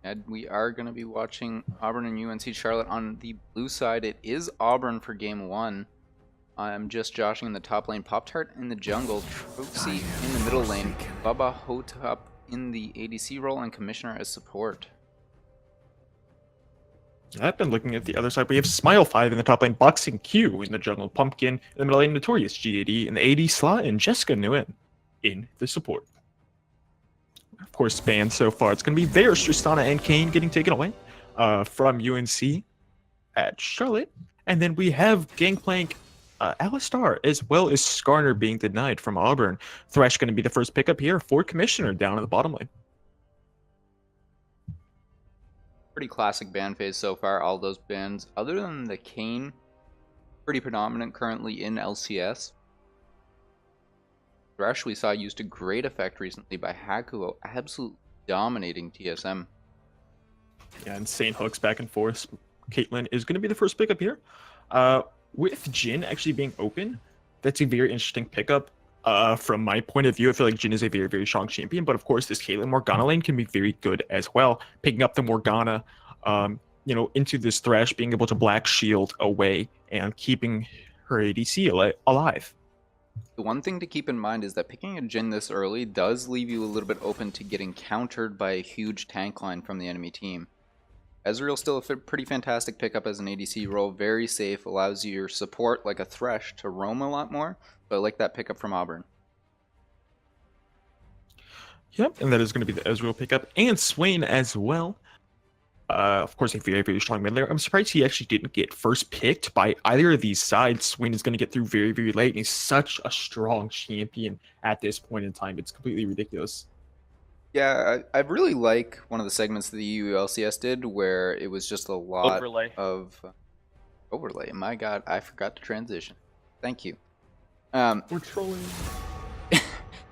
And we are going to be watching Auburn and UNC Charlotte. On the blue side, it is Auburn for game one. I'm just joshing in the top lane, Pop-Tart in the jungle, Troxy in the middle lane, Bubba Hotep in the ADC role, and Commissioner as support. I've been looking at the other side. We have Smile5 in the top lane, Boxing Q in the jungle, Pumpkin in the middle lane, Notorious GAD in the AD slot, and Jessica Nguyen in the support. Of course, banned so far. It's going to be Varus, Tristana, and Kane getting taken away from UNC at Charlotte. And then we have Gangplank, Alistar, as well as Skarner being denied from Auburn. Thresh going to be the first pickup here for Commissioner down in the bottom lane. Pretty classic ban phase so far, all those bans. Other than the Kane, pretty predominant currently in LCS. Thresh we saw used to great effect recently by Hakuo, absolutely dominating TSM. Yeah, insane hooks back and forth. Caitlyn is going to be the first pickup here. With Jhin actually being open, that's a very interesting pickup. From my point of view, I feel like Jhin is a very, very strong champion, but of course, this Caitlyn Morgana lane can be very good as well. Picking up the Morgana, into this Thresh, being able to Black Shield away and keeping her ADC alive. The one thing to keep in mind is that picking a Jhin this early does leave you a little bit open to getting countered by a huge tank line from the enemy team. Ezreal still a pretty fantastic pickup as an ADC role, very safe, allows your support like a Thresh to roam a lot more, but I like that pickup from Auburn. Yep, and that is going to be the Ezreal pickup, and Swain as well. Of course, a very, very strong mid laner. I'm surprised he actually didn't get first picked by either of these sides. Swain is going to get through very, very late, and he's such a strong champion at this point in time. It's completely ridiculous. Yeah, I really like one of the segments that the ULCS did where it was just a lot of overlay. My God, I forgot to transition. Thank you. We're trolling.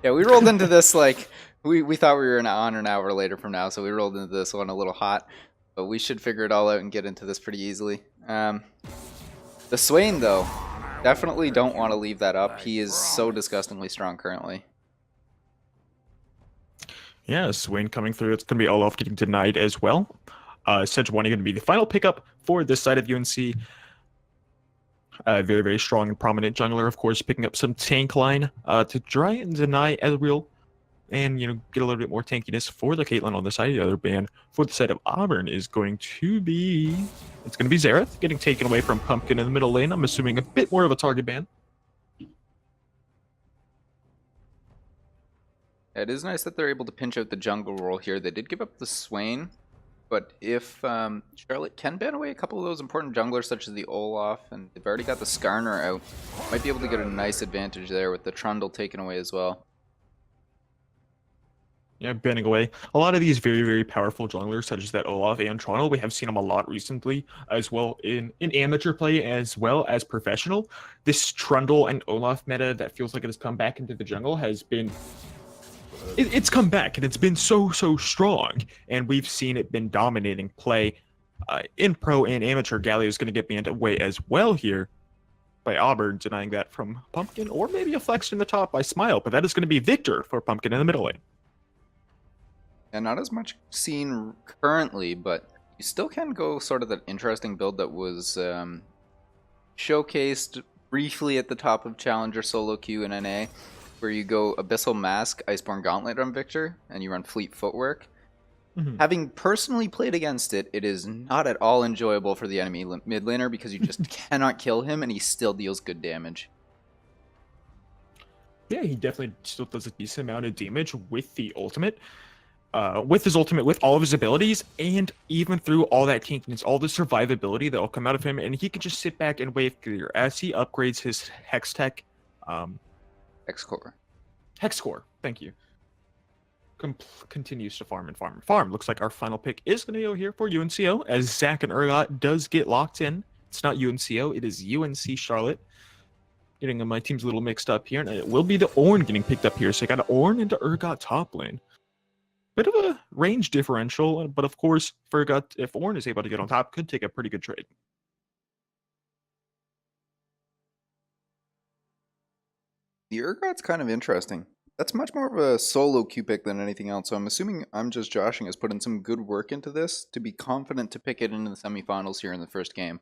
Yeah, we rolled into this like we thought we were on an hour later from now, so we rolled into this one a little hot, but we should figure it all out and get into this pretty easily. The Swain though, definitely don't want to leave that up. He is so disgustingly strong currently. Yeah, Swain coming through. It's going to be Olaf getting denied as well. Sejuani going to be the final pickup for this side of UNC. Very, very strong and prominent jungler, of course, picking up some tank line to try and deny Ezreal and, get a little bit more tankiness for the Caitlyn on the side. The other ban for the side of Auburn is going to be... It's going to be Xerath getting taken away from Pumpkin in the middle lane. I'm assuming a bit more of a target ban. It is nice that they're able to pinch out the jungle role here. They did give up the Swain, but if Charlotte can ban away a couple of those important junglers such as the Olaf, and they've already got the Skarner out, might be able to get a nice advantage there with the Trundle taken away as well. Yeah, banning away a lot of these very, very powerful junglers such as that Olaf and Trundle. We have seen them a lot recently as well in amateur play as well as professional. This Trundle and Olaf meta that feels like it has come back into the jungle has been... It's come back, and it's been so strong, and we've seen it been dominating play in pro and amateur. Galio is going to get banned away as well here by Auburn, denying that from Pumpkin, or maybe a flex in the top by Smile, but that is going to be Victor for Pumpkin in the middle lane. And not as much seen currently, but you still can go sort of that interesting build that was showcased briefly at the top of Challenger Solo Queue in NA, where you go Abyssal Mask, Iceborne Gauntlet on Victor, and you run Fleet Footwork. Having personally played against it, it is not at all enjoyable for the enemy mid laner because you just cannot kill him and he still deals good damage. Yeah, he definitely still does a decent amount of damage with the ultimate. With his ultimate, with all of his abilities, and even through all that tankiness, all the survivability that will come out of him, and he can just sit back and wave clear as he upgrades his Hex Tech. Hex Core, thank you. Continues to farm and farm and farm. Looks like our final pick is going to go here for UNCO, as Zach and Urgot does get locked in. It's not UNCO, it is UNC Charlotte. Getting my team's a little mixed up here, and it will be the Ornn getting picked up here. So I got Ornn into Urgot top lane. Bit of a range differential, but of course, if Ornn is able to get on top, could take a pretty good trade. The Urgot's kind of interesting. That's much more of a solo Q pick than anything else, so I'm assuming I'm just joshing has put in some good work into this to be confident to pick it into the semifinals here in the first game.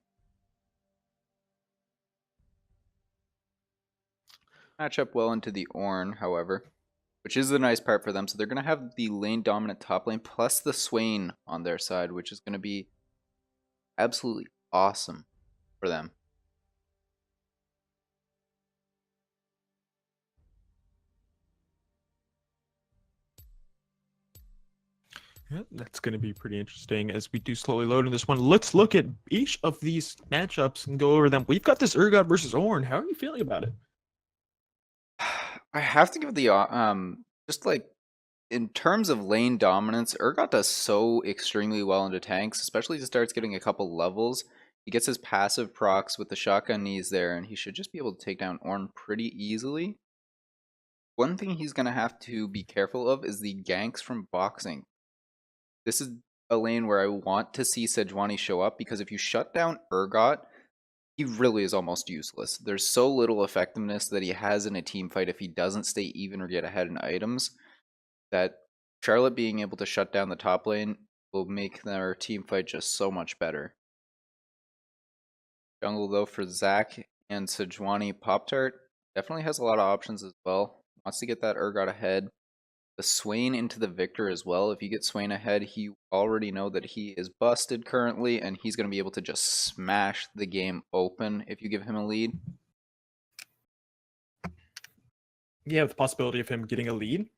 Match up well into the Ornn, however, which is the nice part for them. So they're going to have the lane dominant top lane plus the Swain on their side, which is going to be absolutely awesome for them. Yeah, that's going to be pretty interesting as we do slowly load in this one. Let's look at each of these matchups and go over them. We've got this Urgot versus Ornn. How are you feeling about it? I have to give the just like in terms of lane dominance, Urgot does so extremely well into tanks, especially as he starts getting a couple levels. He gets his passive procs with the shotgun knees there, and he should just be able to take down Ornn pretty easily. One thing he's going to have to be careful of is the ganks from boxing. This is a lane where I want to see Sejuani show up, because if you shut down Urgot, he really is almost useless. There's so little effectiveness that he has in a team fight if he doesn't stay even or get ahead in items, that Charlotte being able to shut down the top lane will make their team fight just so much better. Jungle though for Zac and Sejuani, Pop-Tart definitely has a lot of options as well. Wants to get that Urgot ahead. The Swain into the Victor as well. If you get Swain ahead, you already know that he is busted currently, and he's going to be able to just smash the game open if you give him a lead. Yeah, with the possibility of him getting a lead.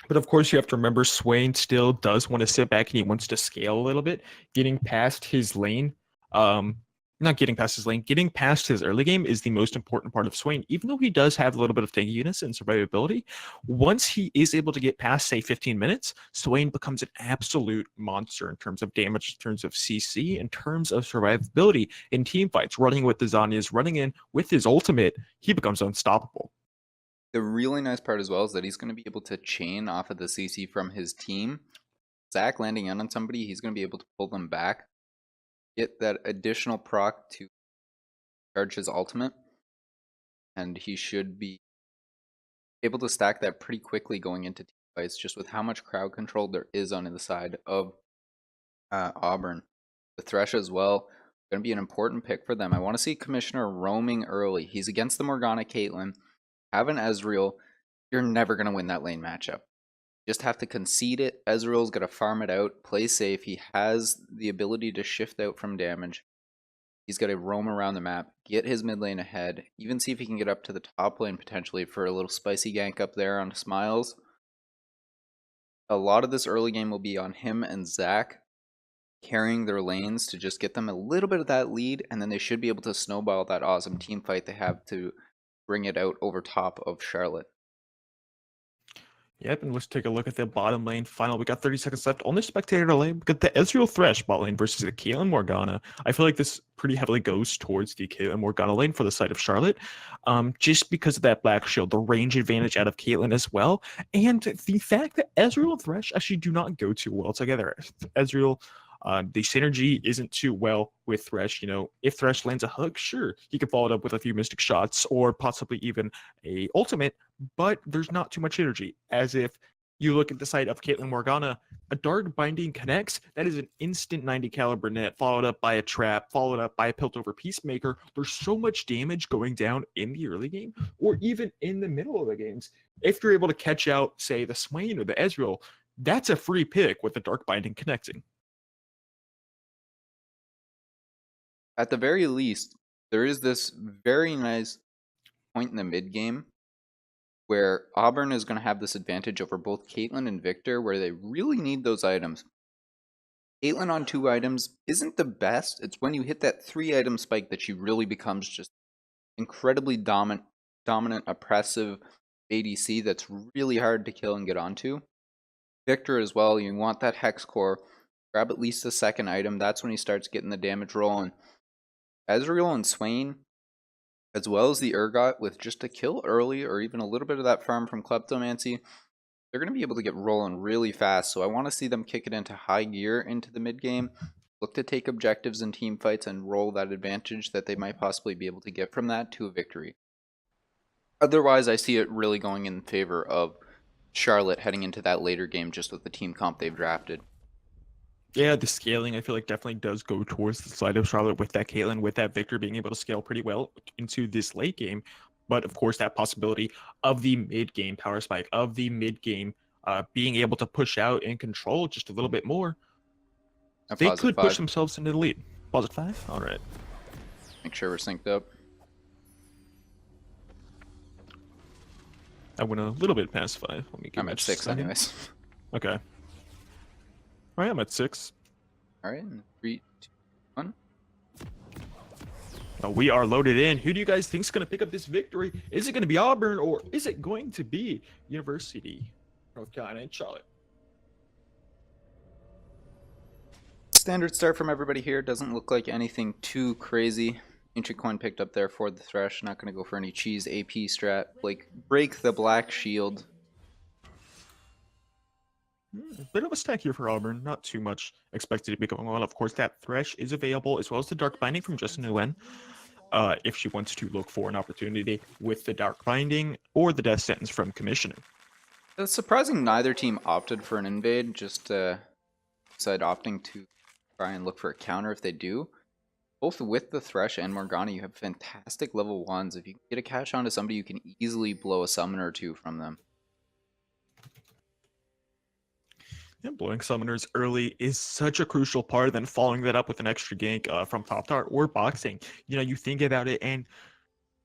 But of course, you have to remember Swain still does want to sit back and he wants to scale a little bit. Getting past his lane, not getting past his lane, getting past his early game is the most important part of Swain. Even though he does have a little bit of tankiness and survivability, once he is able to get past, say, 15 minutes, Swain becomes an absolute monster in terms of damage, in terms of CC, in terms of survivability in team fights. Running with the Zanyas, running in with his ultimate, he becomes unstoppable. The really nice part as well is that he's going to be able to chain off of the CC from his team. Zac landing in on somebody, he's going to be able to pull them back, get that additional proc to charge his ultimate, and he should be able to stack that pretty quickly going into team fights, just with how much crowd control there is on the side of Auburn. The Thresh as well, going to be an important pick for them. I want to see Commissioner roaming early. He's against the Morgana Caitlyn. Have an Ezreal. You're never going to win that lane matchup. Just have to concede it. Ezreal's got to farm it out, play safe. He has the ability to shift out from damage. He's got to roam around the map, get his mid lane ahead, even see if he can get up to the top lane potentially for a little spicy gank up there on Smiles. A lot of this early game will be on him and Zac carrying their lanes to just get them a little bit of that lead, and then they should be able to snowball that awesome team fight they have to bring it out over top of Charlotte. Yep, and let's take a look at the bottom lane final. We got 30 seconds left on the spectator lane. We got the Ezreal Thresh bot lane versus the Caitlyn Morgana. I feel like this pretty heavily goes towards the Caitlyn Morgana lane for the side of Charlotte, just because of that black shield, the range advantage out of Caitlyn as well, and the fact that Ezreal and Thresh actually do not go too well together. Ezreal, the synergy isn't too well with Thresh. You know, if Thresh lands a hook, sure, he can follow it up with a few mystic shots or possibly even a ultimate, but there's not too much synergy. As if you look at the side of Caitlyn Morgana, a Dark Binding connects, that is an instant 90 caliber net, followed up by a trap, followed up by a Piltover Peacemaker. There's so much damage going down in the early game, or even in the middle of the games. If you're able to catch out, say, the Swain or the Ezreal, that's a free pick with the Dark Binding connecting. At the very least, there is this very nice point in the mid game where Auburn is going to have this advantage over both Caitlyn and Victor, where they really need those items. Caitlyn on 2 items isn't the best. It's when you hit that 3-item spike that she really becomes just incredibly dominant, oppressive ADC that's really hard to kill and get onto. Victor as well, you want that Hex Core, grab at least the 2nd item. That's when he starts getting the damage rolling. Ezreal and Swain, as well as the Urgot, with just a kill early or even a little bit of that farm from Kleptomancy, they're going to be able to get rolling really fast. So I want to see them kick it into high gear into the mid game, look to take objectives in team fights and roll that advantage that they might possibly be able to get from that to a victory. Otherwise, I see it really going in favor of Charlotte heading into that later game just with the team comp they've drafted. Yeah, the scaling I feel like definitely does go towards the side of Charlotte with that Caitlyn, with that Victor being able to scale pretty well into this late game. But of course, that possibility of the mid game power spike, of the mid game being able to push out and control just a little bit more, they could push themselves into the lead. Positive 5? All right. Make sure we're synced up. I went a little bit past 5. Let me I'm at 6 anyways. Okay. All right, I'm at 6. All right, 3, 2, 1. We are loaded in. Who do you guys think is going to pick up this victory? Is it going to be Auburn or is it going to be University North Carolina and Charlotte? Standard start from everybody here. Doesn't look like anything too crazy. Ancient Coin picked up there for the Thresh. Not going to go for any cheese AP strat. Like, break the Black Shield. A bit of a stack here for Auburn. Not too much expected to be going on. Of course, that Thresh is available, as well as the Dark Binding from Justin Nguyen. If she wants to look for an opportunity with the Dark Binding or the Death Sentence from Commissioner. It's surprising neither team opted for an invade. Just decided opting to try and look for a counter if they do. Both with the Thresh and Morgana, you have fantastic level 1s. If you get a catch onto somebody, you can easily blow a summon or two from them. Yeah, blowing summoners early is such a crucial part, then following that up with an extra gank from Pop-Tart or boxing. You know, you think about it, and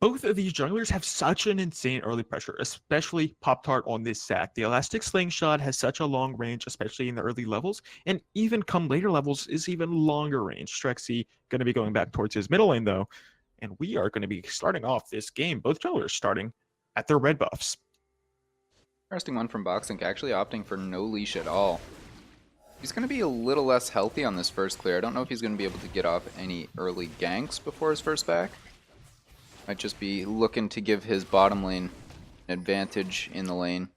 both of these junglers have such an insane early pressure, especially Pop-Tart on this sack. The Elastic Slingshot has such a long range, especially in the early levels, and even come later levels is even longer range. Strexy going to be going back towards his middle lane, though, and we are going to be starting off this game, both junglers starting at their red buffs. Interesting one from Boxing, actually opting for no leash at all. He's going to be a little less healthy on this first clear. I don't know if he's going to be able to get off any early ganks before his first back. Might just be looking to give his bottom lane an advantage in the lane.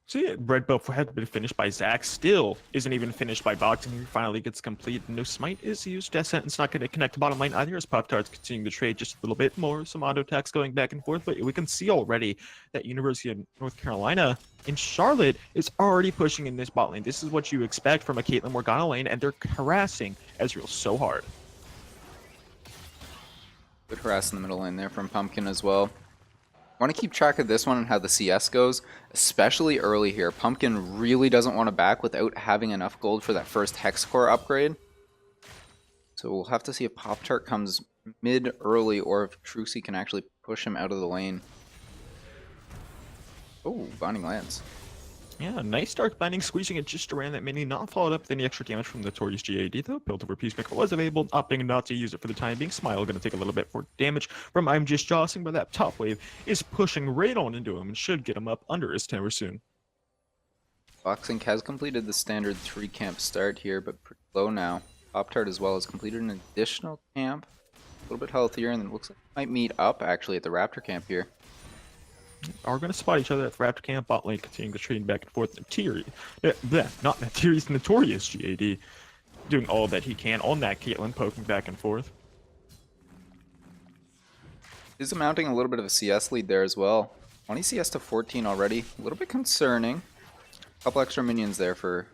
So yeah, red buff had been finished by Zach, still isn't even finished by Boxing. He finally gets complete. No smite is used. Death Sentence not going to connect to bottom lane either, as Pop-Tart's continuing to trade just a little bit more. Some auto attacks going back and forth, but we can see already that University of North Carolina in Charlotte is already pushing in this bot lane. This is what you expect from a Caitlyn Morgana lane, and they're harassing Ezreal so hard. Good harass in the middle lane there from Pumpkin as well. I want to keep track of this one and how the CS goes, especially early here. Pumpkin really doesn't want to back without having enough gold for that first Hex Core upgrade. So we'll have to see if Pop-Tart comes mid early or if Trucy can actually push him out of the lane. Oh, Binding Lance. Yeah, nice Dark Binding, squeezing it just around that mini, not followed up with any extra damage from the Notorious GAD, though. Built over Peacemaker was available, opting not to use it for the time being. Smile going to take a little bit more damage from I'm Just Jossing, but that top wave is pushing right on into him and should get him up under his tower soon. Boxing has completed the standard 3 camp start here, but pretty low now. Pop-Tart as well has completed an additional camp, a little bit healthier, and it looks like it might meet up actually at the Raptor camp here. Are going to spot each other at the Raptor camp. Bot lane continuing to trade back and forth. Not Natiri's Notorious GAD doing all that he can on that Caitlyn, poking back and forth. He's mounting a little bit of a CS lead there as well. 20 CS to 14 already. A little bit concerning. A couple extra minions there for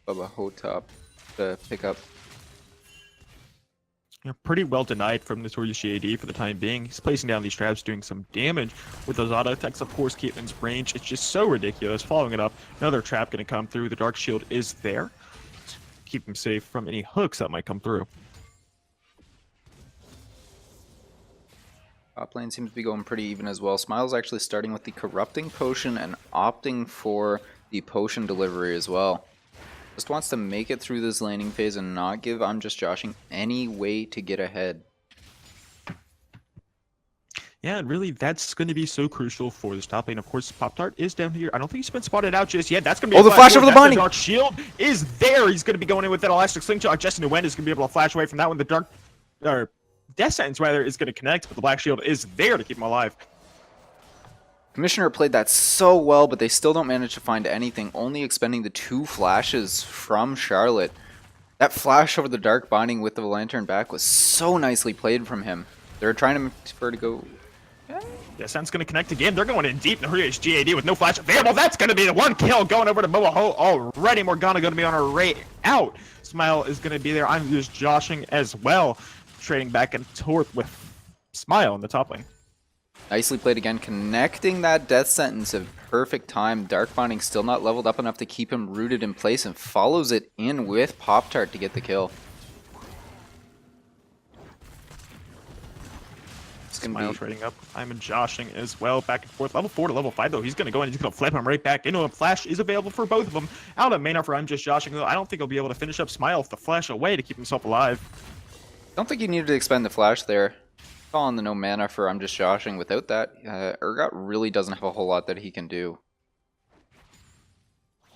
Bubba Hotop to pick up. Pretty well denied from Notorious GAD for the time being. He's placing down these traps, doing some damage with those auto attacks. Of course, Caitlyn's range, it's just so ridiculous. Following it up, another trap going to come through. The Dark Shield is there. Keep him safe from any hooks that might come through. Top lane seems to be going pretty even as well. Smile's actually starting with the Corrupting Potion and opting for the Potion delivery as well. Just wants to make it through this laning phase and not give I'm Just Joshing any way to get ahead. Yeah, and really, that's going to be so crucial for this top lane. Of course, Pop-Tart is down here. I don't think he's been spotted out just yet. That's going to be the flash over the binding! Dark Shield is there. He's going to be going in with that Elastic Slingshot. Justin Nguyen is going to be able to flash away from that one. The Dark, or Death Sentence, rather, is going to connect, but the Black Shield is there to keep him alive. Commissioner played that so well, but they still don't manage to find anything, only expending the 2 flashes from Charlotte. That flash over the Dark Binding with the Lantern back was so nicely played from him. They were trying for to go... Yeah, Sen's going to connect again. They're going in deep. The Hurria's GAD with no flash available. That's going to be the one kill going over to Momoho already. Morgana going to be on her way out. Smile is going to be there. I'm just joshing as well. Trading back and forth with Smile in the top lane. Nicely played again, connecting that death sentence at perfect time. Dark Binding still not leveled up enough to keep him rooted in place and follows it in with Pop-Tart to get the kill. Smile trading up. I'm joshing as well, back and forth. Level 4 to level 5 though. He's going to go in and he's going to flip him right back into him. Flash is available for both of them. Out of mana for I'm just joshing though. I don't think he'll be able to finish up Smile with the flash away to keep himself alive. I don't think he needed to expend the flash there. Calling the no mana for I'm just joshing. Without that, Urgot really doesn't have a whole lot that he can do.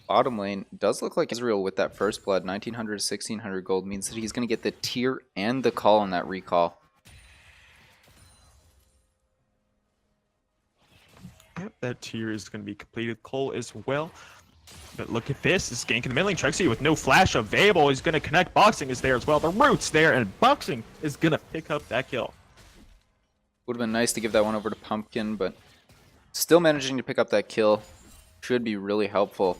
Bottom lane does look like Israel with that first blood. 1900 1600 gold means that he's going to get the tier and the call on that recall. Yep, that tier is going to be completed. Cole as well. But look at this. This gank in the mid lane. Trexie with no flash available. He's going to connect. Boxing is there as well. The root's there, and Boxing is going to pick up that kill. Would have been nice to give that one over to Pumpkin, but still managing to pick up that kill should be really helpful.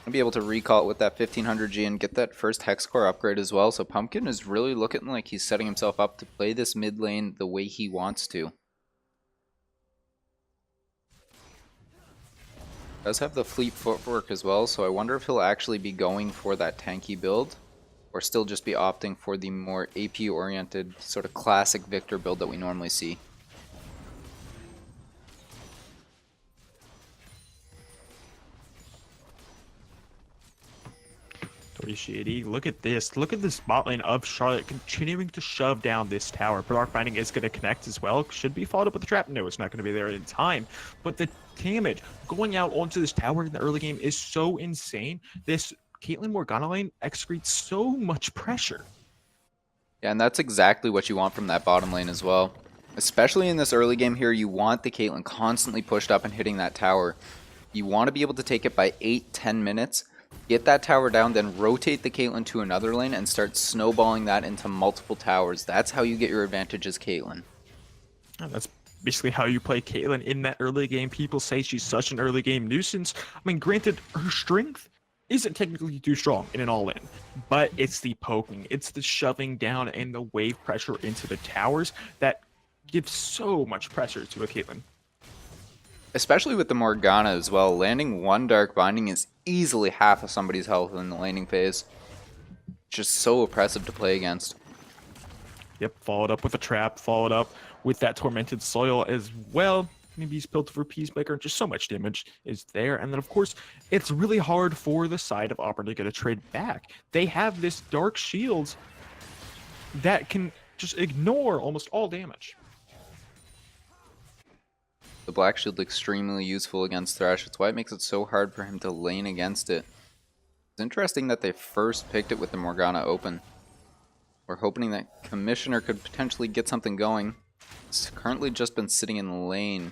I'll be able to recall it with that 1500G and get that first Hex Core upgrade as well. So Pumpkin is really looking like he's setting himself up to play this mid lane the way he wants to. Does have the fleet footwork as well, so I wonder if he'll actually be going for that tanky build or still just be opting for the more AP oriented sort of classic Victor build that we normally see. Shady. Look at this. Look at this bot lane of Charlotte continuing to shove down this tower. Dark Binding is going to connect as well. Should be followed up with the trap. No, it's not going to be there in time. But the damage going out onto this tower in the early game is so insane. This Caitlyn Morgana lane excretes so much pressure. Yeah, and that's exactly what you want from that bottom lane as well. Especially in this early game here, you want the Caitlyn constantly pushed up and hitting that tower. You want to be able to take it by 8-10 minutes. Get that tower down, then rotate the Caitlyn to another lane and start snowballing that into multiple towers. That's how you get your advantage as Caitlyn. That's basically how you play Caitlyn in that early game. People say she's such an early game nuisance. I mean, granted, her strength isn't technically too strong in an all-in, but it's the poking, it's the shoving down and the wave pressure into the towers that gives so much pressure to a Caitlyn. Especially with the Morgana as well. Landing one Dark Binding is easily half of somebody's health in the laning phase. Just so oppressive to play against. Yep, followed up with a trap, followed up with that Tormented Soil as well. Maybe he's built for Peacemaker. Just so much damage is there. And then, of course, it's really hard for the side of Auburn to get a trade back. They have this Dark Shields that can just ignore almost all damage. The Black Shield extremely useful against Thresh. That's why it makes it so hard for him to lane against it. It's interesting that they first picked it with the Morgana open. We're hoping that Commissioner could potentially get something going. It's currently just been sitting in the lane.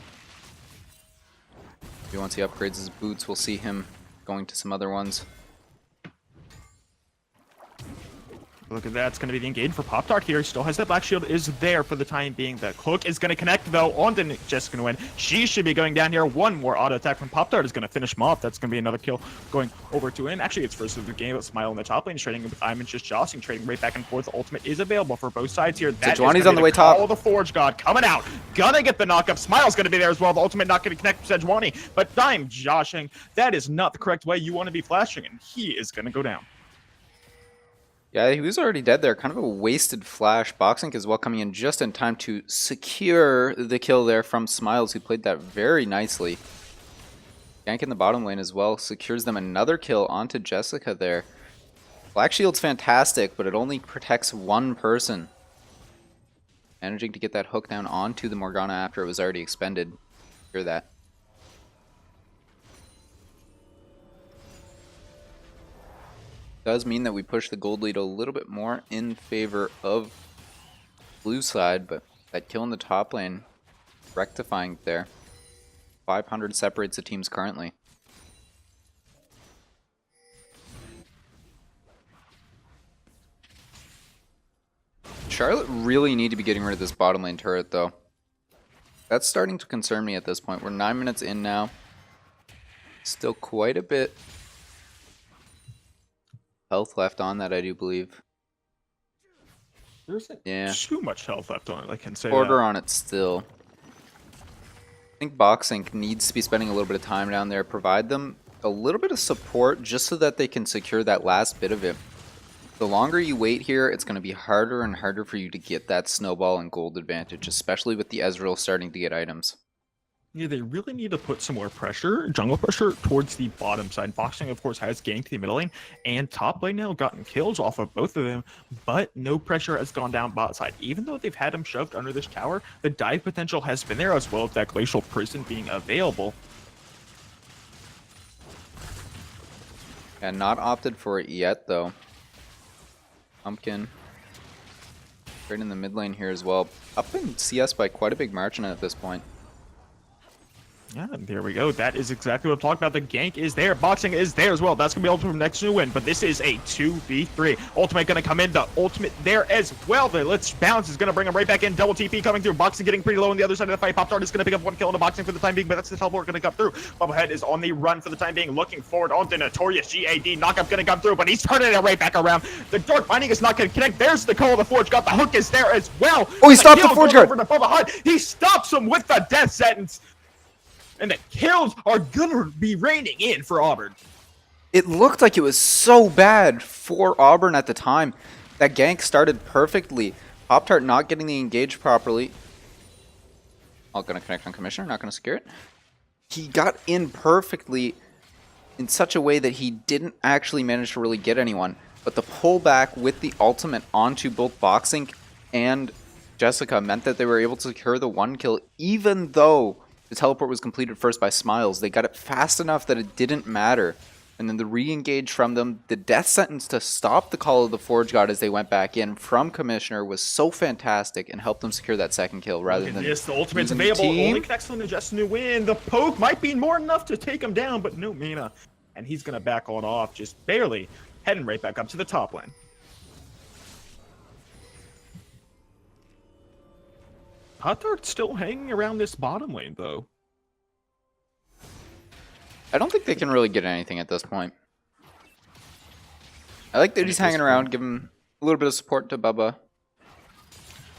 Once he upgrades his boots, we'll see him going to some other ones. Look at that. It's going to be the engage for Pop-Tart here. He still has that Black Shield is there for the time being. The Cloak is going to connect, though, onto Jessica to win. She should be going down here. One more auto attack from Pop-Tart is going to finish him off. That's going to be another kill going over to him. Actually, it's first of the game, but Smile in the top lane is trading with I'm just jossing, trading right back and forth. The ultimate is available for both sides here. That Sejuani's on the way top. Oh, the Forge God coming out. Gonna get the knockup. Smile's going to be there as well. The ultimate not going to connect with Sejuani, but I'm joshing. That is not the correct way you want to be flashing, and he is going to go down. Yeah, he was already dead there. Kind of a wasted flash. Boxing as well coming in just in time to secure the kill there from Smiles, who played that very nicely. Gank in the bottom lane as well secures them another kill onto Jessica there. Black Shield's fantastic, but it only protects one person. Managing to get that hook down onto the Morgana after it was already expended. Hear that. Does mean that we push the gold lead a little bit more in favor of blue side, but that kill in the top lane rectifying there. 500 separates the teams currently. Charlotte really need to be getting rid of this bottom lane turret, though. That's starting to concern me at this point. We're 9 minutes in now. Still quite a bit health left on that, I do believe. There isn't too much health left on it, I can say Quarter that. on it still. I think Boxing needs to be spending a little bit of time down there. Provide them a little bit of support just so that they can secure that last bit of it. The longer you wait here, it's going to be harder and harder for you to get that snowball and gold advantage, especially with the Ezreal starting to get items. Yeah, they really need to put some more pressure, jungle pressure, towards the bottom side. Boxing, of course, has ganked the middle lane, and top lane now gotten kills off of both of them, but no pressure has gone down bot side. Even though they've had him shoved under this tower, the dive potential has been there, as well as that Glacial Prison being available. And not opted for it yet, though. Pumpkin. Right in the mid lane here as well. Up in CS by quite a big margin at this point. Yeah, there we go. That is exactly what I'm talking about. The gank is there. Boxing is there as well. That's going to be ultimate from next to win. But this is a 2v3. Ultimate going to come in. The ultimate there as well. The Let's Bounce is going to bring him right back in. Double TP coming through. Boxing getting pretty low on the other side of the fight. Pop Tart is going to pick up one kill into Boxing for the time being, but that's the teleport going to come through. Bubblehead is on the run for the time being, looking forward on the Notorious GAD. Knockup going to come through, but he's turning it right back around. The Dark Binding is not going to connect. There's the Call of the Forge. Got the hook is there as well. Oh, he stopped the Forge guard. Over to Bubblehead. He stops him with the death sentence. And the kills are gonna be raining in for Auburn. It looked like it was so bad for Auburn at the time. That gank started perfectly. Pop-Tart not getting the engage properly. Not gonna connect on Commissioner, not gonna secure it. He got in perfectly in such a way that he didn't actually manage to really get anyone. But the pullback with the ultimate onto both Boxing and Jessica meant that they were able to secure the one kill, even though the teleport was completed first by Smiles. They got it fast enough that it didn't matter. And then the re-engage from them, the death sentence to stop the Call of the Forge God as they went back in from Commissioner was so fantastic and helped them secure that second kill rather than... Yes, the ultimate's available. Only connects on the Just New Win. The poke might be more enough to take him down, but no mana. And he's going to back on off, just barely, heading right back up to the top lane. Pop-Tart's still hanging around this bottom lane, though. I don't think they can really get anything at this point. I like that he's hanging around, give him a little bit of support to Bubba.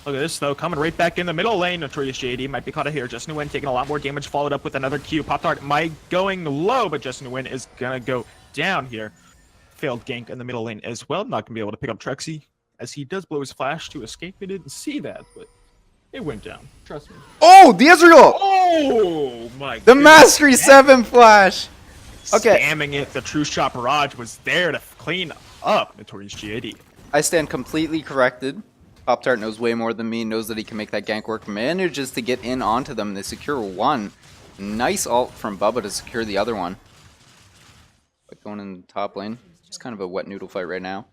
Look at this, though, coming right back in the middle lane. Notorious JD might be caught out here. Just New Win taking a lot more damage, followed up with another Q. Pop-Tart might going low, but Just New Win is going to go down here. Failed gank in the middle lane as well. Not going to be able to pick up Trexie, as he does blow his flash to escape. We didn't see that, but... it went down. Trust me. Oh, the Ezreal! Oh my god. The Mastery 7 flash! Okay. Spamming it. The True Shot Barrage was there to clean up Notorious GAD. I stand completely corrected. Pop-Tart knows way more than me, knows that he can make that gank work, manages to get in onto them. They secure one. Nice ult from Bubba to secure the other one. But going in the top lane, just kind of a wet noodle fight right now.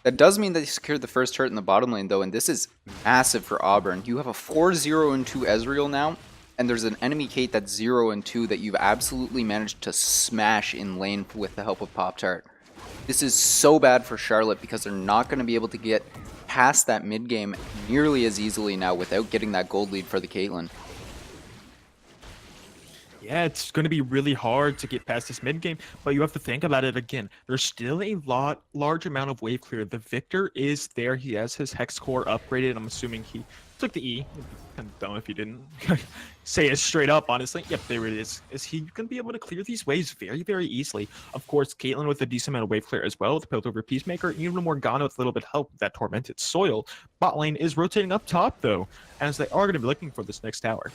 That does mean that they secured the first turret in the bottom lane, though, and this is massive for Auburn. You have a 4-0-2 Ezreal now, and there's an enemy Kate that's 0-2 that you've absolutely managed to smash in lane with the help of Pop-Tart. This is so bad for Charlotte because they're not going to be able to get past that mid game nearly as easily now without getting that gold lead for the Caitlyn. Yeah, it's going to be really hard to get past this mid game, but you have to think about it again. There's still a large amount of wave clear. The Victor is there. He has his Hex Core upgraded. I'm assuming he took the E. Kind of dumb if he didn't say it straight up, honestly. Yep, there it is. Is he going to be able to clear these waves very, very easily? Of course, Caitlyn with a decent amount of wave clear as well, with Piltover Peacemaker, even Morgana with a little bit of help with that Tormented Soil. Bot lane is rotating up top, though, as they are going to be looking for this next tower.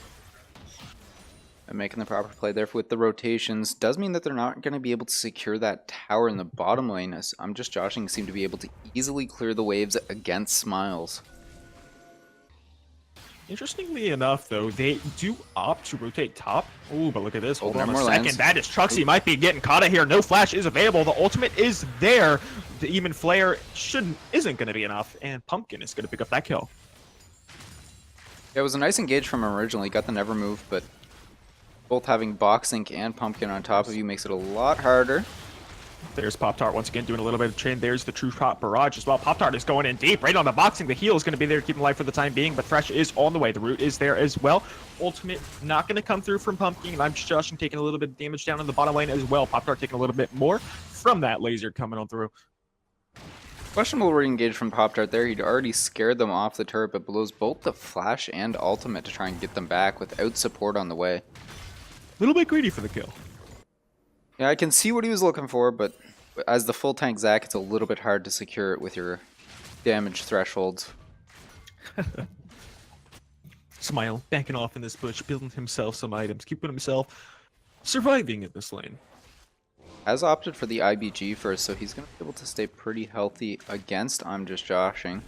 And making the proper play there with the rotations does mean that they're not going to be able to secure that tower in the bottom lane, as I'm just joshing seem to be able to easily clear the waves against Smiles. Interestingly enough, though, they do opt to rotate top. Ooh, but look at this. Hold on a more second. lands. That is Truxie might be getting caught out here. No flash is available. The ultimate is there. The even flare isn't going to be enough, and Pumpkin is going to pick up that kill. Yeah, it was a nice engage from him originally. Got the never move, but both having Boxink and Pumpkin on top of you makes it a lot harder. There's Pop-Tart once again doing a little bit of chain. There's the True Shot Barrage as well. Pop-Tart is going in deep, right on the boxing. The heal is going to be there to keep him alive for the time being, but Thresh is on the way. The root is there as well. Ultimate not going to come through from Pumpkin, and I'm just Joshing taking a little bit of damage down in the bottom lane as well. Pop-Tart taking a little bit more from that laser coming on through. Questionable re-engage from Pop-Tart there. He'd already scared them off the turret, but blows both the flash and ultimate to try and get them back without support on the way. A little bit greedy for the kill. Yeah, I can see what he was looking for, but as the full tank Zac, it's a little bit hard to secure it with your damage thresholds. Smile, backing off in this bush, building himself some items, keeping himself surviving in this lane. Has opted for the IBG first, so he's going to be able to stay pretty healthy against I'm Just Joshing.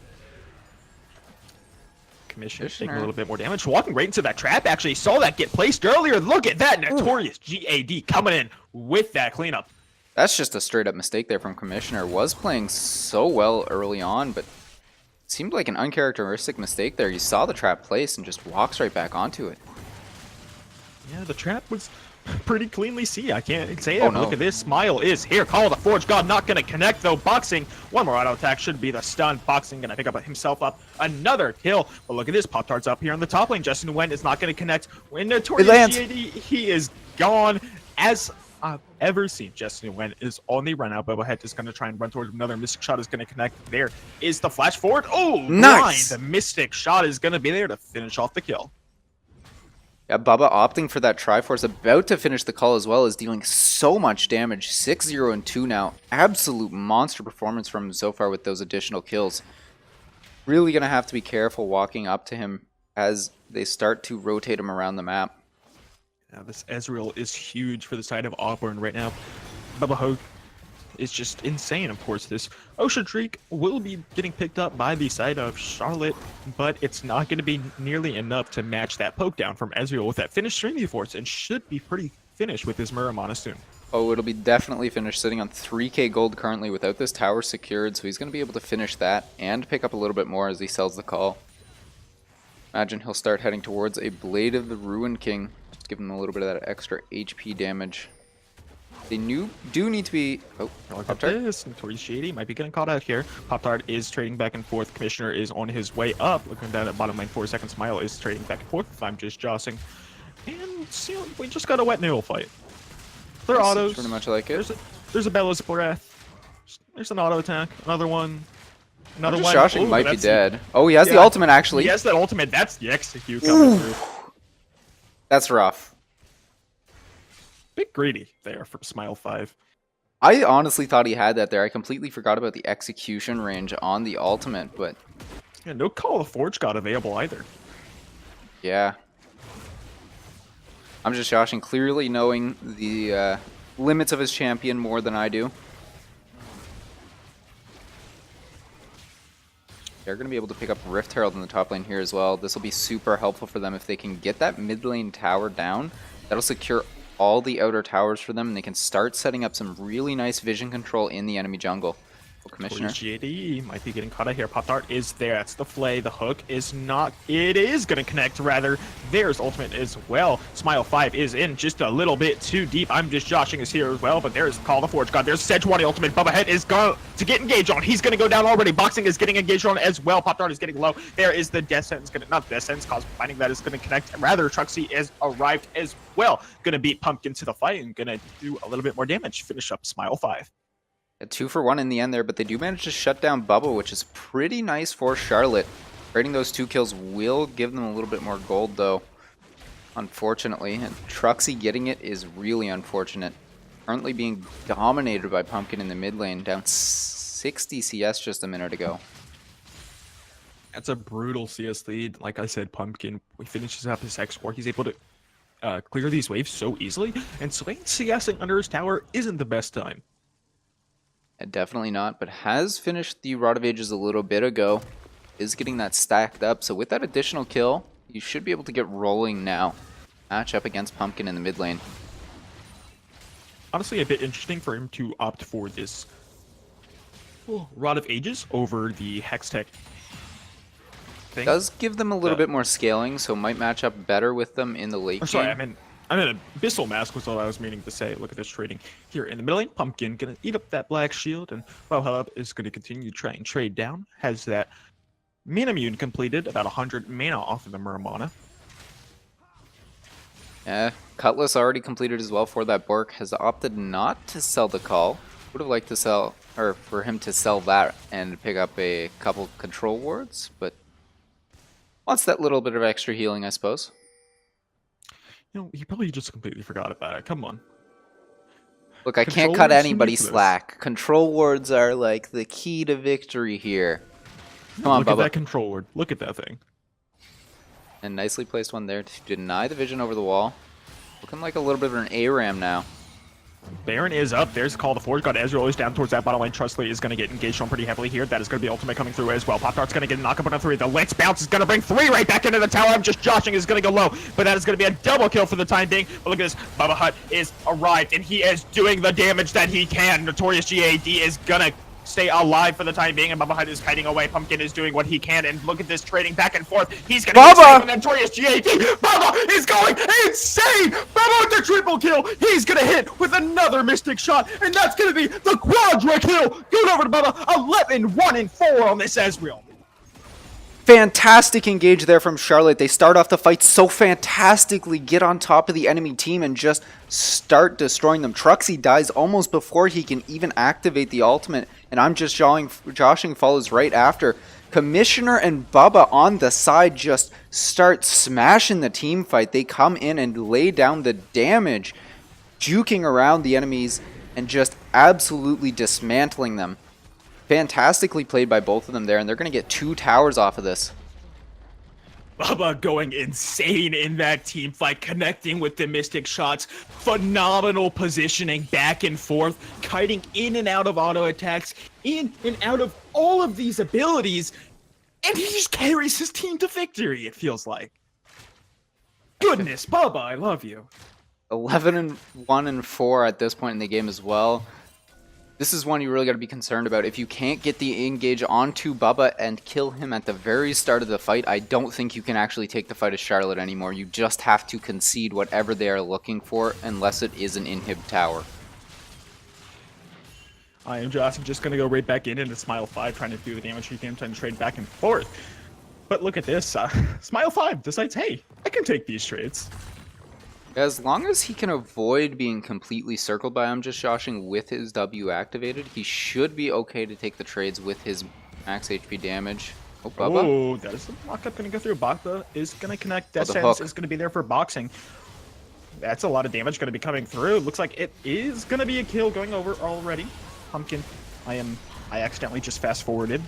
Commissioner taking a little bit more damage, walking right into that trap. Actually saw that get placed earlier. Look at that, Notorious GAD coming in with that cleanup. That's just a straight up mistake there from Commissioner. Was playing so well early on, but it seemed like an uncharacteristic mistake there. You saw the trap placed and just walks right back onto it. Yeah, the trap was pretty cleanly see. I can't say it. Oh, no. Look at this. Smile is here. Call of the Forge God not going to connect though. Boxing. One more auto attack should be the stun. Boxing going to pick up himself up another kill. But look at this. Pop-Tart's up here in the top lane. Justin Wen is not going to connect. When Notorious GAD, he is gone. As I've ever seen, Justin Wen is on the run out. Bobohead is going to try and run towards another Mystic Shot is going to connect. There is the flash forward. Oh, nice. Blind. The Mystic Shot is going to be there to finish off the kill. Yeah, Bubba opting for that Triforce, about to finish the call as well, is dealing so much damage. 6-0 and 2 now. Absolute monster performance from him so far with those additional kills. Really going to have to be careful walking up to him as they start to rotate him around the map. Yeah, this Ezreal is huge for the side of Auburn right now. Bubba Hogue is just insane. Of course, this Ocean Shriek will be getting picked up by the side of Charlotte, but it's not going to be nearly enough to match that poke down from Ezreal with that finished Trinity Force, and should be pretty finished with his Muramana soon. Oh, it'll be definitely finished, sitting on 3k gold currently without this tower secured, so he's going to be able to finish that and pick up a little bit more as he sells the call. Imagine he'll start heading towards a Blade of the Ruined King, just give him a little bit of that extra HP damage. They do need to be... Oh, look at this. Notorious Shady might be getting caught out here. Pop-Tart is trading back and forth. Commissioner is on his way up. Looking down at bottom lane, 4 seconds. Smile is trading back and forth. I'm just jossing. And see, we just got a wet noodle fight. They're autos. Pretty much like it. There's a Bella's Breath. There's an auto attack. Another one. Another one. Joshing might be dead. Oh, he has the ultimate, actually. He has that ultimate. That's the execute coming through. That's rough. Bit greedy there from Smile 5. I honestly thought he had that there. I completely forgot about the execution range on the ultimate, but... Yeah, no Call of Forge God available either. Yeah. I'm just Joshing, clearly knowing the limits of his champion more than I do. They're going to be able to pick up Rift Herald in the top lane here as well. This will be super helpful for them if they can get that mid lane tower down. That'll secure all the outer towers for them, and they can start setting up some really nice vision control in the enemy jungle. Commissioner. GAD might be getting caught out here. Pop-Tart is there. That's the flay. The hook is not. It is going to connect, rather. There's ultimate as well. Smile 5 is in just a little bit too deep. I'm just Joshing is here as well, but there's Call of the Forge God. There's Sejuani ultimate. Bubbahead is going to get engaged on. He's going to go down already. Boxing is getting engaged on as well. Pop-Tart is getting low. There is the Death Sentence. Not Death Sentence. Cause finding that is going to connect. Rather, Truxie is arrived as well. Going to beat Pumpkin to the fight and going to do a little bit more damage. Finish up Smile 5. A 2-for-1 in the end there, but they do manage to shut down Bubba, which is pretty nice for Charlotte. Trading those 2 kills will give them a little bit more gold, though, unfortunately. And Truxie getting it is really unfortunate. Currently being dominated by Pumpkin in the mid lane, down 60 CS just a minute ago. That's a brutal CS lead. Like I said, Pumpkin, he finishes up his X4. He's able to clear these waves so easily, and Swain CSing under his tower isn't the best time. Definitely not, but has finished the Rod of Ages a little bit ago. Is getting that stacked up, so with that additional kill, you should be able to get rolling now. Match up against Pumpkin in the mid lane. Honestly, a bit interesting for him to opt for this Rod of Ages over the Hextech thing. Does give them a little bit more scaling, so might match up better with them in the late game. Sorry, I meant I mean, Abyssal Mask was what I was meaning to say. Look at this trading here in the middle lane. Pumpkin gonna eat up that black shield, and Valhalla is gonna continue to try and trade down. Has that mana immune completed, about 100 mana off of the Muramana. Yeah, Cutlass already completed as well for that Bork. Has opted not to sell the call. Would have liked to sell, or for him to sell that and pick up a couple control wards, but wants that little bit of extra healing, I suppose. You know, he probably just completely forgot about it. Come on. Look, I can't cut anybody slack. Control wards are like the key to victory here. Come on, Look Bubba. at that control ward. Look at that thing. And nicely placed one there to deny the vision over the wall. Looking like a little bit of an ARAM now. Baron is up. There's Call to Forge. Got Ezreal is down towards that bottom lane. Trustly is going to get engaged on pretty heavily here. That is going to be ultimate coming through as well. Pop-Tart's going to get a knock up on a 3. The Let's Bounce is going to bring 3 right back into the tower. I'm just joshing is going to go low. But that is going to be a double kill for the time being. But look at this. Bubba Hutt is arrived, and he is doing the damage that he can. Notorious GAD is going to stay alive for the time being, and Bubba Hutt is kiting away. Pumpkin is doing what he can, and look at this trading back and forth. He's gonna get Notorious GAD. Bubba is going insane. Bubba with the triple kill. He's gonna hit with another Mystic shot, and that's gonna be the quadra kill. Going over to Bubba. 11, 1, and 4 on this Ezreal. Fantastic engage there from Charlotte. They start off the fight so fantastically, get on top of the enemy team and just start destroying them. Truxy dies almost before he can even activate the ultimate, and I'm just joshing follows right after. Commissioner and Bubba on the side just start smashing the team fight. They come in and lay down the damage, juking around the enemies and just absolutely dismantling them. Fantastically played by both of them there, and they're going to get 2 towers off of this. Bubba going insane in that team fight, connecting with the Mystic shots. Phenomenal positioning back and forth, kiting in and out of auto attacks, in and out of all of these abilities, and he just carries his team to victory, it feels like. Goodness, Bubba, I love you. 11 and 1 and 4 at this point in the game as well. This is one you really got to be concerned about. If you can't get the engage onto Bubba and kill him at the very start of the fight, I don't think you can actually take the fight as Charlotte anymore. You just have to concede whatever they are looking for, unless it is an inhib tower. I am just going to go right back in into Smile 5, trying to do the damage he can, trying to trade back and forth. But look at this. Smile 5 decides, hey, I can take these trades. As long as he can avoid being completely circled by I'm just joshing with his W activated, he should be okay to take the trades with his max HP damage. Oh, Bubba. Oh, that is the lockup going to go through. Baka is going to connect. Death the Sentence hook. is going to be there for boxing. That's a lot of damage going to be coming through. Looks like it is going to be a kill going over already. Pumpkin, I accidentally just fast forwarded.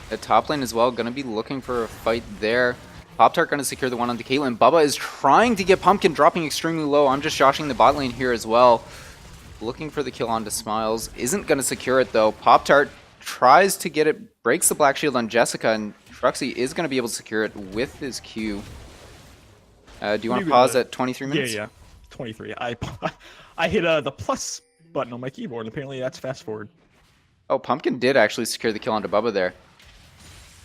At top lane as well, going to be looking for a fight there. Pop-Tart going to secure the one on the Caitlyn. Bubba is trying to get Pumpkin, dropping extremely low. I'm just joshing the bot lane here as well. Looking for the kill onto Smiles. Isn't going to secure it though. Pop-Tart tries to get it, breaks the black shield on Jessica, and Truxy is going to be able to secure it with his Q. Do you want to pause at 23 minutes? Yeah, 23. I hit the plus button on my keyboard, and apparently that's fast forward. Oh, Pumpkin did actually secure the kill onto Bubba there.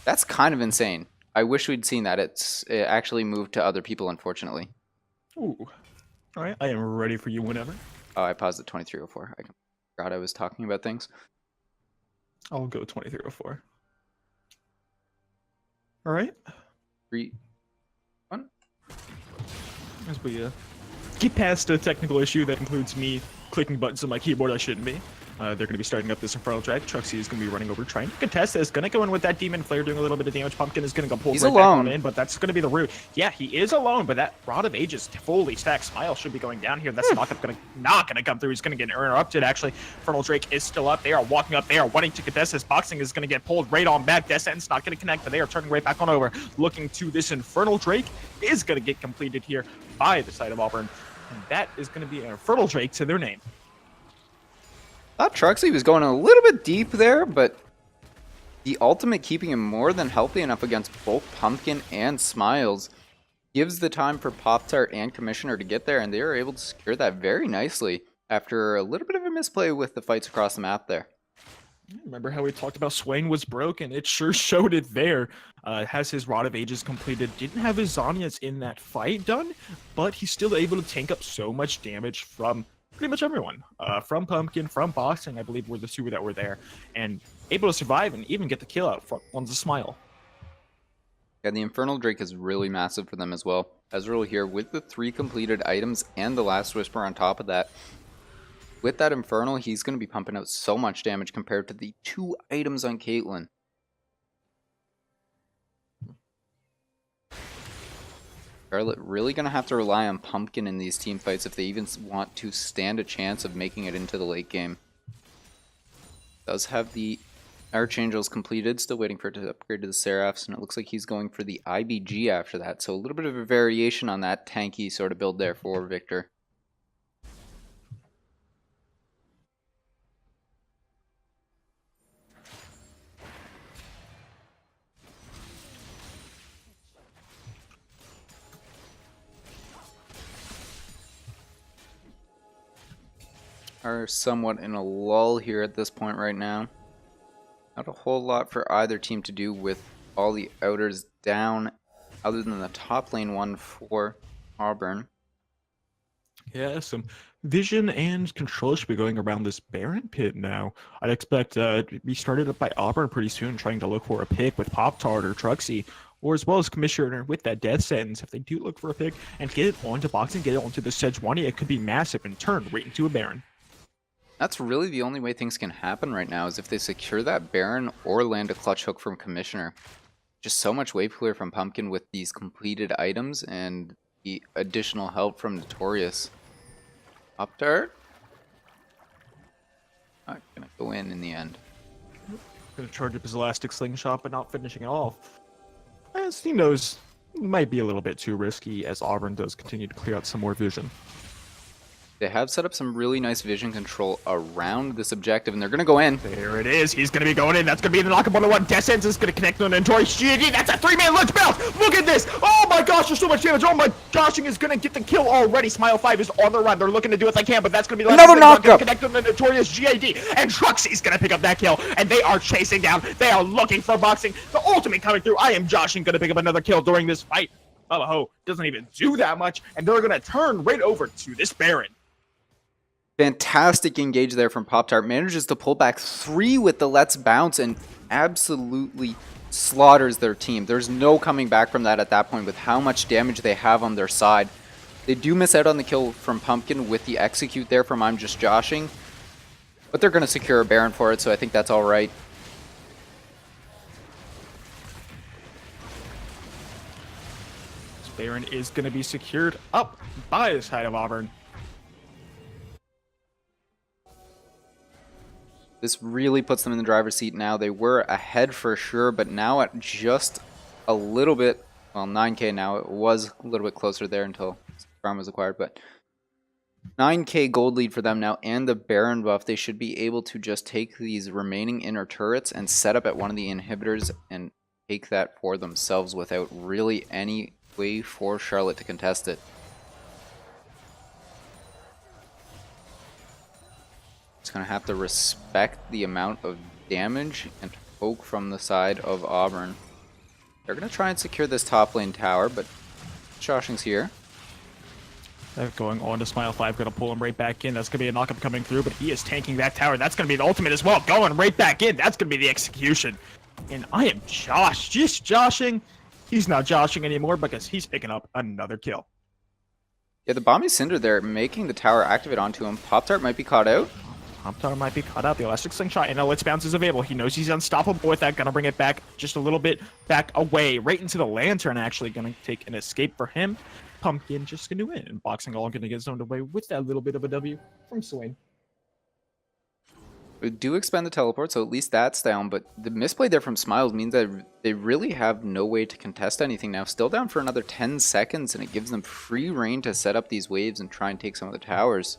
That's kind of insane. I wish we'd seen that. It actually moved to other people, unfortunately. Ooh. All right, I am ready for you whenever. Oh, I paused at 23:04. I forgot I was talking about things. I'll go 23:04. All right. 3, 1. As we get past a technical issue that includes me clicking buttons on my keyboard I shouldn't be. They're going to be starting up this Infernal Drag. Truxy is going to be running over, trying to contest this. Going to go in with that Demon Flare, doing a little bit of damage. Pumpkin is going to go pull right back on in, but that's going to be the root. Yeah, he is alone, but that Rod of Ages fully stacked. Smile should be going down here. That's not going to come through. He's going to get interrupted, actually. Infernal Drake is still up. They are walking up. They are wanting to contest this. Boxing is going to get pulled right on back. Death Sentence not going to connect, but they are turning right back on over. Looking to this Infernal Drake is going to get completed here by the side of Auburn. And that is going to be an Infernal Drake to their name. Thought Truxy was going a little bit deep there, but the ultimate keeping him more than healthy enough against both Pumpkin and Smiles gives the time for Pop-Tart and Commissioner to get there, and they are able to secure that very nicely after a little bit of a misplay with the fights across the map there. Remember how we talked about Swain was broken? It sure showed it there. Has his Rod of Ages completed, didn't have his Zanyas in that fight done, but he's still able to tank up so much damage from pretty much everyone. From Pumpkin, from Boxing, I believe were the two that were there, and able to survive and even get the kill out on the Smile. Yeah, the Infernal Drake is really massive for them as well. Ezreal here with the 3 completed items and the Last Whisper on top of that. With that Infernal, he's going to be pumping out so much damage compared to the 2 items on Caitlyn. Charlotte really going to have to rely on Pumpkin in these team fights if they even want to stand a chance of making it into the late game. Does have the Archangels completed, still waiting for it to upgrade to the Seraphs, and it looks like he's going for the IBG after that. So a little bit of a variation on that tanky sort of build there for Victor. Are somewhat in a lull here at this point right now. Not a whole lot for either team to do with all the outers down, other than the top lane one for Auburn. Yeah, some vision and control should be going around this Baron pit now. I'd expect to be started up by Auburn pretty soon, trying to look for a pick with Pop-Tart or Truxie, or as well as Commissioner with that death sentence. If they do look for a pick and get it onto Boxing, get it onto the Sejuani, it could be massive and turn right into a Baron. That's really the only way things can happen right now, is if they secure that Baron or land a clutch hook from Commissioner. Just so much wave clear from Pumpkin with these completed items and the additional help from Notorious. Pop-Tart? Not gonna go in the end. Gonna charge up his Elastic Slingshot, but not finishing it off. As he knows, it might be a little bit too risky, as Auburn does continue to clear out some more vision. They have set up some really nice vision control around this objective, and they're going to go in. There it is. He's going to be going in. That's going to be the knockup on the one. Death Sentence is going to connect on Notorious GAD. That's a 3-man lunge bounce. Look at this. Oh my gosh, there's so much damage. Oh my gosh, he is going to get the kill already. Smile 5 is on the run. They're looking to do what they can, but that's going to be the another knockup. Connect on the Notorious GAD. And Truxie's going to pick up that kill. And they are chasing down. They are looking for Boxing. The ultimate coming through. I am Joshing going to pick up another kill during this fight. Oh, doesn't even do that much. And they're going to turn right over to this Baron. Fantastic engage there from Pop-Tart. Manages to pull back 3 with the Let's Bounce and absolutely slaughters their team. There's no coming back from that at that point with how much damage they have on their side. They do miss out on the kill from Pumpkin with the execute there from I'm Just Joshing, but they're going to secure a Baron for it, so I think that's all right. This Baron is going to be secured up by the side of Auburn. This really puts them in the driver's seat now. They were ahead for sure, but now at just a little bit, well, 9k now. It was a little bit closer there until Farm was acquired, but 9k gold lead for them now, and the Baron buff. They should be able to just take these remaining inner turrets and set up at one of the inhibitors and take that for themselves without really any way for Charlotte to contest it. It's going to have to respect the amount of damage and poke from the side of Auburn. They're going to try and secure this top lane tower, but Joshing's here. They're going on to Smile 5, going to pull him right back in. That's going to be a knockup coming through, but he is tanking that tower. That's going to be the ultimate as well, going right back in. That's going to be the execution. And I am just joshing. He's not joshing anymore because he's picking up another kill. Yeah, the Bomby Cinder there, making the tower activate onto him. Pop-Tart might be caught out. Pop-Tart might be caught out. The Elastic Slingshot and a Let's Bounce is available. He knows he's unstoppable with that. Gonna bring it back just a little bit back away. Right into the Lantern, actually. Gonna take an escape for him. Pumpkin just gonna win. And Boxing all gonna get zoned away with that little bit of a W from Swain. We do expend the teleport, so at least that's down. But the misplay there from Smiles means that they really have no way to contest anything now. Still down for another 10 seconds, and it gives them free reign to set up these waves and try and take some of the towers.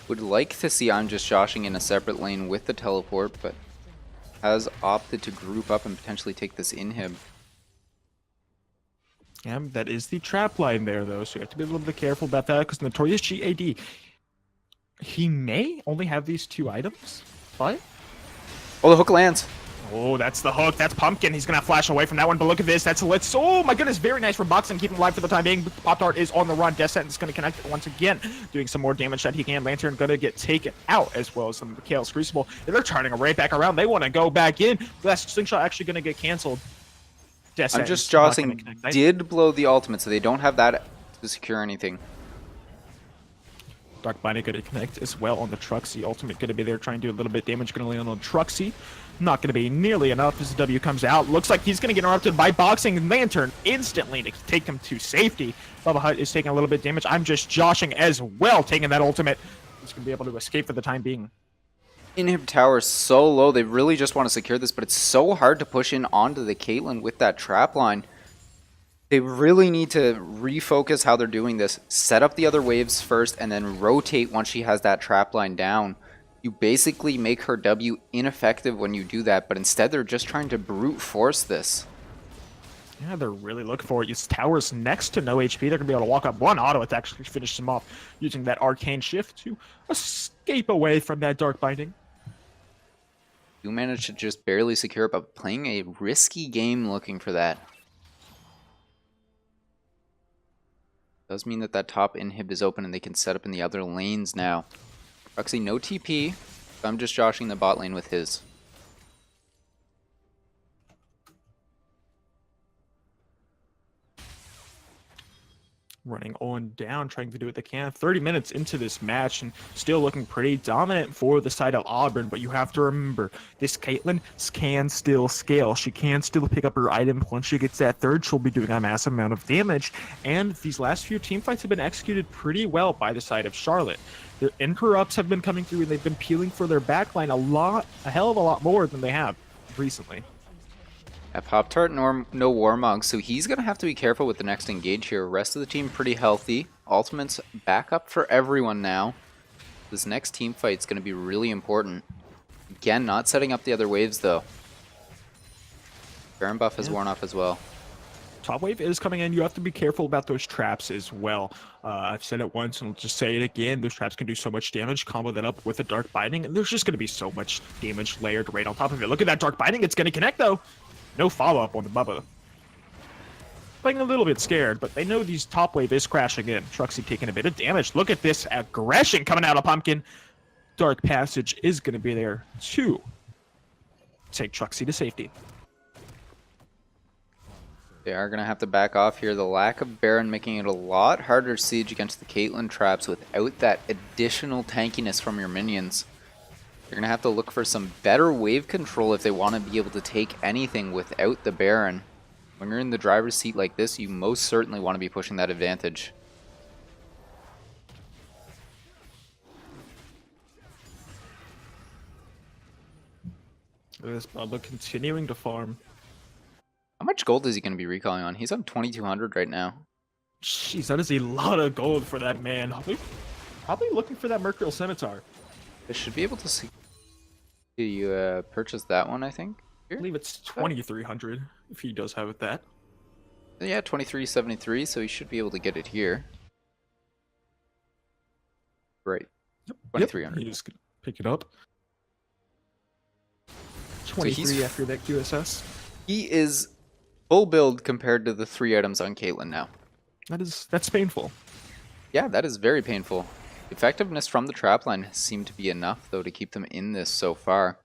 Would like to see I'm Just Joshing in a separate lane with the teleport, but has opted to group up and potentially take this inhib. Yeah, that is the trap line there, though, so you have to be a little bit careful about that, because Notorious GAD He may only have these 2 items, but Oh, the hook lands. oh, that's the hook. That's Pumpkin. He's gonna flash away from that one, but look at this. That's let's. Oh my goodness, very nice from Boxing, keeping alive for the time being. Pop-Tart is on the run. Death Sentence is gonna connect once again, doing some more damage that he can. Lantern gonna get taken out, as well as some of the Chaos Crucible. And they're turning right back around. They want to go back in. That Slingshot actually gonna get canceled. Death I'm Sentence just not gonna jossing. connect. Did blow the ultimate, so they don't have that to secure anything. Dark Binding gonna connect as well on the Truxie. Ultimate gonna be there trying to do a little bit of damage. Gonna land on Truxie. Not gonna be nearly enough as the W comes out. Looks like he's gonna get interrupted by Boxing and Lantern instantly to take him to safety. Bubba Hutt is taking a little bit of damage. I'm just joshing as well, taking that ultimate. He's gonna be able to escape for the time being. Inhib tower is so low. They really just want to secure this, but it's so hard to push in onto the Caitlyn with that trap line. They really need to refocus how they're doing this. Set up the other waves first and then rotate once she has that trap line down. You basically make her W ineffective when you do that, but instead they're just trying to brute force this. Yeah, they're really looking for it. His tower's next to no HP. They're going to be able to walk up one auto attack to finish him off using that Arcane Shift to escape away from that Dark Binding. You managed to just barely secure it, but playing a risky game looking for that. Does mean that that top inhib is open and they can set up in the other lanes now. Roxy, no TP. So I'm just joshing the bot lane with his. Running on down, trying to do what they can. 30 minutes into this match and still looking pretty dominant for the side of Auburn, but you have to remember, this Caitlyn can still scale. She can still pick up her item. Once she gets that third, she'll be doing a massive amount of damage, and these last few team fights have been executed pretty well by the side of Charlotte. The interrupts have been coming through and they've been peeling for their backline a hell of a lot more than they have recently. At Pop-Tart, no Warmog, so he's going to have to be careful with the next engage here. Rest of the team pretty healthy. Ultimate's back up for everyone now. This next team fight's going to be really important. Again, not setting up the other waves, though. Baron buff has worn off as well. Top wave is coming in. You have to be careful about those traps as well. I've said it once and I'll just say it again. Those traps can do so much damage. Combo that up with a Dark Binding, and there's just going to be so much damage layered right on top of it. Look at that Dark Binding. It's going to connect, though. No follow-up on the Bubba. Playing a little bit scared, but they know these top wave is crashing in. Truxie taking a bit of damage. Look at this aggression coming out of Pumpkin. Dark Passage is going to be there to take Truxie to safety. They are going to have to back off here. The lack of Baron making it a lot harder to siege against the Caitlyn traps without that additional tankiness from your minions. You're going to have to look for some better wave control if they want to be able to take anything without the Baron. When you're in the driver's seat like this, you most certainly want to be pushing that advantage. This Bubba continuing to farm. How much gold is he going to be recalling on? He's on 2,200 right now. Jeez, that is a lot of gold for that man. Probably looking for that Mercurial Scimitar. I should be able to see you purchase that one, I think. I believe it's 2,300 if he does have it that. Yeah, 2373, so he should be able to get it here. Right. 2,300. Yep, you just pick it up. 23 after that QSS. He is full build compared to the 3 items on Caitlyn now. That's painful. Yeah, that is very painful. Effectiveness from the trap line seemed to be enough, though, to keep them in this so far.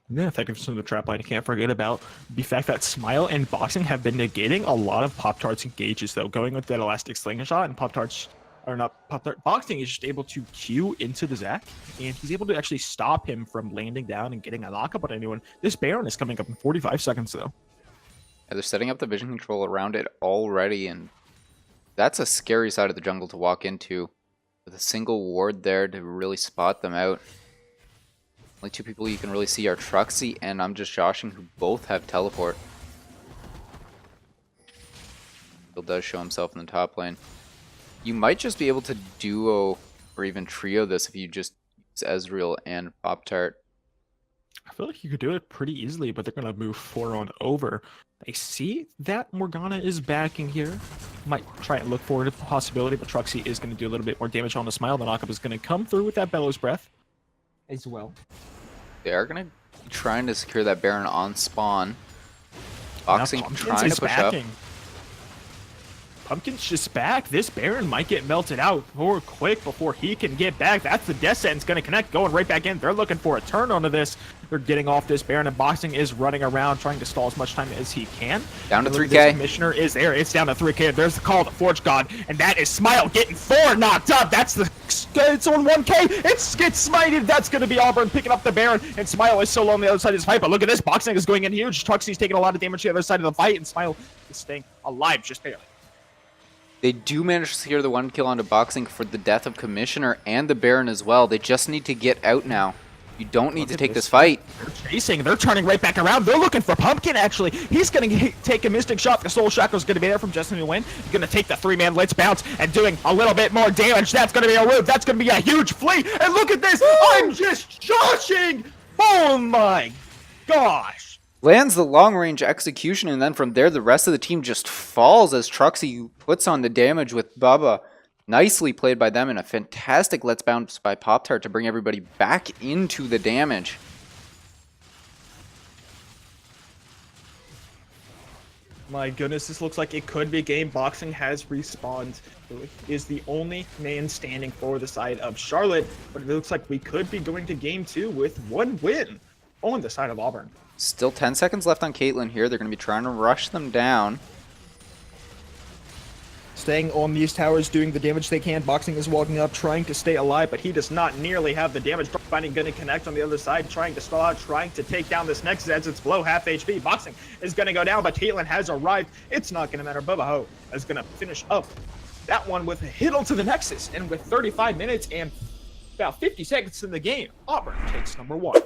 Yeah, effectiveness from the trap line. You can't forget about the fact that Smile and Boxing have been negating a lot of Pop-Tart's engages, though. Going with that elastic slingshot, and Pop-Tart's, or not Pop-Tart, Boxing is just able to Q into the Zac, and he's able to actually stop him from landing down and getting a lockup on anyone. This Baron is coming up in 45 seconds, though. Yeah, they're setting up the vision control around it already, and that's a scary side of the jungle to walk into. With a single ward there to really spot them out. Only 2 people you can really see are Truxie and I'm just joshing, who both have teleport. Still does show himself in the top lane. You might just be able to duo or even trio this if you just use Ezreal and Pop-Tart. I feel like you could do it pretty easily, but they're going to move 4 on over. I see that Morgana is backing here. might try and look forward to the possibility, but Truxie is going to do a little bit more damage on the Smile. The knockup is going to come through with that Bellows Breath as well. They are going to be trying to secure that Baron on spawn. Boxing trying to push up. Pumpkin's just back. This Baron might get melted out more quick before he can get back. That's the death sentence going to connect, going right back in. They're looking for a turn onto this. They're getting off this Baron, and Boxing is running around trying to stall as much time as he can. Down to 3K. This Commissioner is there. It's down to 3K. There's the call to Forge God, and that is Smile getting 4 knocked up. That's the... It's on 1K. It's gets smited. That's going to be Auburn picking up the Baron, and Smile is solo on the other side of this fight. But look at this. Boxing is going in huge. Truxie's taking a lot of damage to the other side of the fight, and Smile is staying alive just barely. They do manage to secure the 1 kill onto Boxing for the death of Commissioner and the Baron as well. They just need to get out now. You don't need to take this fight. They're chasing. They're turning right back around. They're looking for Pumpkin, actually. He's going to take a Mystic Shot. The Soul Chakra is going to be there from Justin to win. He's going to take the 3-man Let's Bounce and doing a little bit more damage. That's going to be a root. That's going to be a huge fleet. And look at this. I'm just joshing. Oh, my gosh. Lands the long-range execution, and then from there, the rest of the team just falls as Truxie puts on the damage with Bubba. Nicely played by them, and a fantastic Let's Bounce by Pop-Tart to bring everybody back into the damage. My goodness, this looks like it could be a game. Boxing has respawned. Is the only man standing for the side of Charlotte, but it looks like we could be going to game 2 with 1 win on the side of Auburn. Still 10 seconds left on Caitlyn here. They're going to be trying to rush them down. Staying on these towers, doing the damage they can. Boxing is walking up, trying to stay alive, but he does not nearly have the damage. Finding going to connect on the other side, trying to stall out, trying to take down this Nexus as it's below half HP. Boxing is going to go down, but Caitlyn has arrived. It's not going to matter. Bubba Ho is going to finish up that one with a hit onto the Nexus. And with 35 minutes and about 50 seconds in the game, Auburn takes number 1.